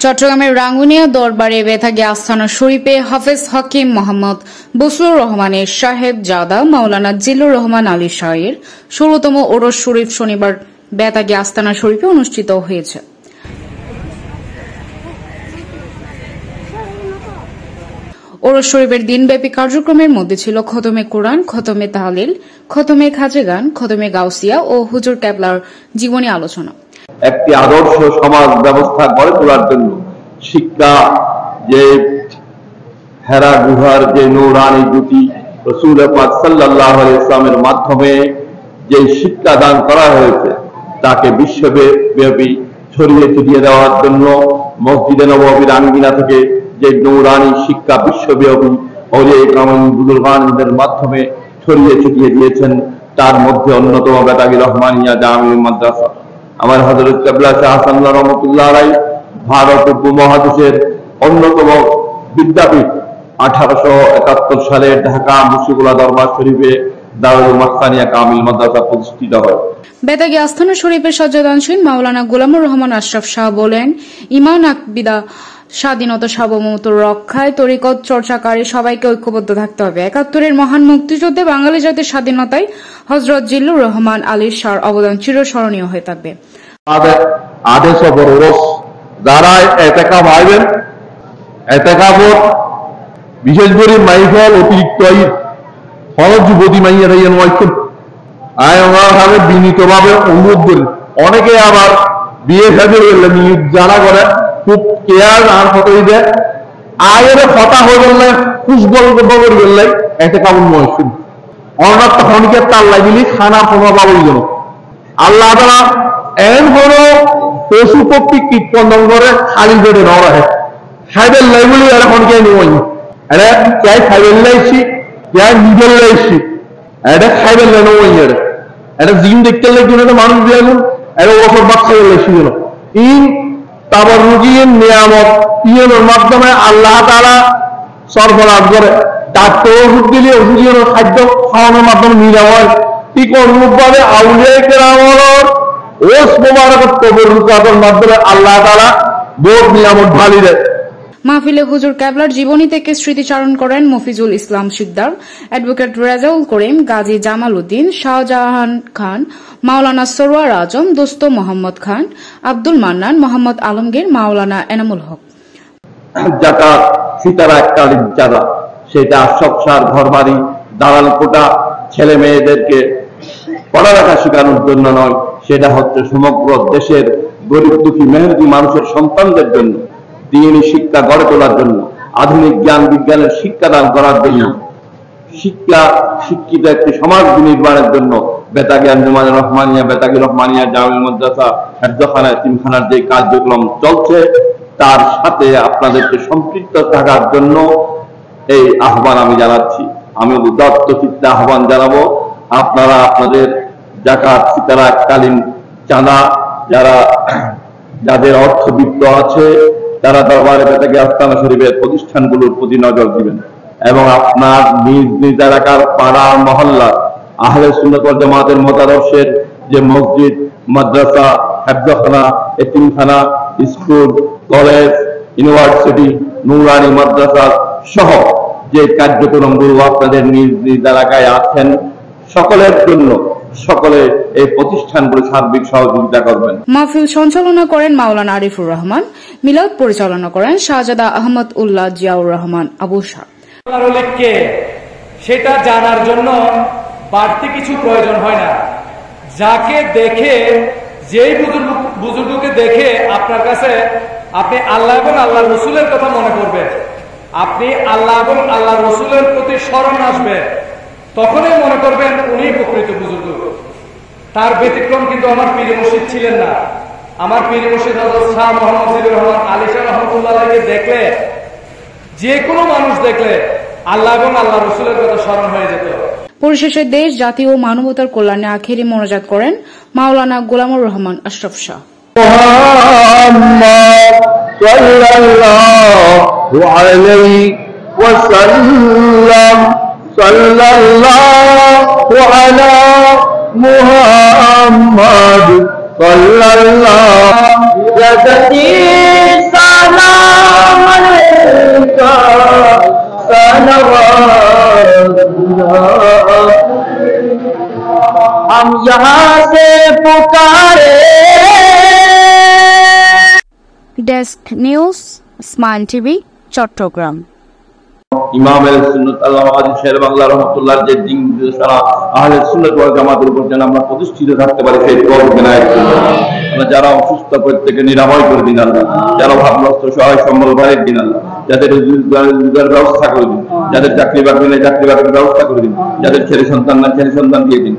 চট্টগ্রামের রাঙ্গুনিয়া দরবারে বেতাগী আস্তানা শরীফে হাফেজ হাকিম মোহাম্মদ বসলুর রহমানের সাহেব জাদা মাওলানা জিল্লুর রহমান আলী শাহের ১৬তম ওরস শরীফ শনিবার বেতাগী আস্তানা শরীফে অনুষ্ঠিত হয়েছে। ওরস শরীফের দিনব্যাপী কার্যক্রমের মধ্যে ছিল খতমে কোরআন, খতমে তাহলিল, খতমে খাজে গান, খতমে গাউসিয়া ও হুজুর কেবলার জীবনী আলোচনা। একটি আদর্শ সমাজ ব্যবস্থা গড়ে তোলার জন্য শিক্ষা, যে হেরা গুহার যে নূরানী জুটি রাসূল পাক সাল্লাল্লাহু আলাইহি ওয়াসাল্লামের মাধ্যমে যে শিক্ষা দান করা হয়েছে তাকে বিশ্বব্যাপী ছড়িয়ে ছিটিয়ে দেওয়ার জন্য মসজিদে নববীর আঙ্গিনা থেকে যে নূরানী শিক্ষা বিশ্বব্যাপী ওলিয়ে কেরাম বুজুর্গানদের মাধ্যমে ছড়িয়ে ছিটিয়ে দিয়েছেন। তার মধ্যে অন্যতম বেতাগী রহমানিয়া জামি মাদ্রাসা। আমার হযরত কেবলা শাহ হাসান রহমাতুল্লাহ আলাইহি ভারত উপমহাদেশের অন্যতম বিদ্যাপীঠ 1871 সালে ঢাকা মুন্সিগোলা দরবার শরীফে দারুল মাক্কানিয়া কামিল মাদ্রাসা প্রতিষ্ঠিত হয়। বেতাগী আস্তানা শরীফের সজ্জাদানশীল মাওলানা গোলামুর রহমান আশরাফ শাহ বলেন, ইমান আকবিদা স্বাধীনতা সার্বভৌমত্ব রক্ষায় তরিকত চর্চাকারী সবাইকে ঐক্যবদ্ধ থাকতে হবে। ৭১-এর মহান মুক্তিযুদ্ধে বাঙালি জাতির স্বাধীনতায় হযরত জিল্লুর রহমান আলী শাহর অবদান চিরস্মরণীয় হয়ে থাকবে। আদেশ বরস যারা এতেকাব আইবেন, এতেকাবত বিশেষ করে মাইফল অতিরিক্ত ফরজ যুবতী মাইয়া রাইয়েন ওয়াইকুন আয় ওনার বিনীতভাবে অনুরোধ করি। অনেকে আবার বিয়ে সাথে নিয়োগ যারা করে খুব কেয়ার আর ফটো দিয়ে আয়ের কথা হয়ে গেলে কুশবল বগর গেলে এতে কাবুল মহসুন অনার তখনকে তার লাগিলি খানা পোনা পাবই গেল। আল্লাহ তাআলা এন হলো পশু পক্ষী কীটপতঙ্গ করে খালি পেটে ন রাখে খাইবেল লাইগুলি এখন কে নিবই এটা চাই খাইবেল লাইছি চাই নিজের লাইছি এটা খাইবেল নই এটা জিম দেখতে লাগবে না মানুষ দিয়ে এটা ওষুধ বাদ খাইবেল লাইছি গেল। ইন তাবাররুকির নিয়ামত ইয়ের মাধ্যমে আল্লাহ তাআলা সরবরাহ করে। ডাক্তার ওষুধ দিলে ওষুধের খাদ্য খাওয়ানোর মাধ্যমে নিরাময় ঠিক অনুরূপভাবে আউলিয়া কেরামের ওস মোবারকত তবররুকাতের মাধ্যমে আল্লাহ তাআলা বহুত নিয়ামত ঢালি দেয়। মাহফিলে হুজুর কেবলার জীবনী থেকে স্মৃতিচারণ করেন মফিজুল ইসলাম শিকদার, অ্যাডভোকেট রেজাউল করিম, গাজী জামাল উদ্দিন, শাহজাহান খান, মাওলানা সরওয়ার আজম, দোস্ত মোহাম্মদ খান, আব্দুল মান্নান, মোহাম্মদ আলমগীর, মাওলানা এনামুল হক। যাকাত সিতারা এককালীন চাঁদা, সেটা সংসার ঘরবাড়ি দালাল কোটা ছেলে মেয়েদেরকে পড়ালেখা শেখানোর জন্য নয়, সেটা হচ্ছে সমগ্র দেশের গরিব দুঃখী মেহনতি মানুষের সন্তানদের জন্য দ্বীনি শিক্ষা গড়ে তোলার জন্য, আধুনিক জ্ঞান বিজ্ঞানের শিক্ষাদান করার জন্য, শিক্ষিত একটি সমাজ নির্মাণের জন্য বেতাগী আঞ্জুমান রহমানিয়া, বেতাগী রহমানিয়া জামি মাদ্রাসা, হেফজখানা, এতিমখানার যে কার্যক্রম চলছে তার সাথে আপনাদেরকে সম্পৃক্ত থাকার জন্য এই আহ্বান আমি জানাচ্ছি। আমি উদাত্ত চিত্তে আহ্বান জানাবো, আপনারা আপনাদের যাকাত সিতারা এককালীন চাঁদা যাদের অর্থবিত্ত আছে তারা দরবারে বেতাগী আস্তানা শরীফের প্রতিষ্ঠানগুলোর প্রতি নজর দিবেন এবং আপনার নিজ নিজ এলাকার পাড়া মহল্লা আহলে সুন্নাত ওয়াল জামাতের মতাদর্শের যে মসজিদ, মাদ্রাসা, হেফজখানা, এতিমখানা, স্কুল, কলেজ, ইউনিভার্সিটি, নূরানী মাদ্রাসা সহ যে কার্যক্রমগুলো আপনাদের নিজ নিজ এলাকায় আছেন সকলের জন্য সকলে এই প্রতিষ্ঠানগুলো সার্বিক সহযোগিতা করবেন। মাহফিল সঞ্চালনা করেন মাওলানা আরিফুর রহমান, মিলাদ পরিচালনা করেন শাহজাদা আহমদ উল্লাহ জিয়াউর রহমান আবু শাহ। সেটা জানার জন্য বাড়তি কিছু প্রয়োজন হয় না। যাকে দেখে, যেই বুজুর্গকে দেখে আপনার কাছে আপনি আল্লাহ এবং আল্লাহ রসুলের কথা মনে করবেন, আপনি আল্লাহ এবং আল্লাহ রসুলের প্রতি স্মরণ আসবে, তখনই মনে করবেন উনি প্রকৃত বুজুর্গ। তার ব্যতিক্রম কিন্তু আমার পীর মুর্শিদ ছিলেন না। আমার পীর মুর্শিদ হযরত শাহ মোহাম্মদ জিল্লুর রহমান আলী শাহ রহমাতুল্লাহকে দেখলে, যে কোনো মানুষ দেখলে আল্লাহ এবং আল্লাহ রসুলের কথা স্মরণ হয়ে যেত। পরিশেষে দেশ, জাতি ও মানবতার কল্যাণে আখেরি মোনাজাত করেন মাওলানা গোলামুর রহমান আশরাফ শাহ। সাল্লাল্লাহু আলা মুহাম্মাদ সাল্লাল্লাহু हम यहाँ से पुकारे। Desk news, smile TV, Chittagong. ইমাম আহলে সুন্নাত আল্লামা হাজী শের বাংলা রহমাতুল্লাহর যে দিন সারা আহলে সুন্নাত ওয়াল জামাতের উপর যেন আমরা প্রতিষ্ঠিত থাকতে পারি সেই তৌফিক বিনায়ত করুন। আল্লাহ যারা অসুস্থ প্রত্যেকে নিরাময় করে দিন আল্লাহ, যারা ভাবগ্রস্ত সহায় সম্বল বাড়িয়ে দিন আল্লাহ, যাদের রোজগার ব্যবস্থা করে দিন, যাদের চাকরি বাকরি নেই চাকরি বাকরির ব্যবস্থা করে দিন, যাদের ছেলে সন্তান না ছেলে সন্তান দিয়ে দিন।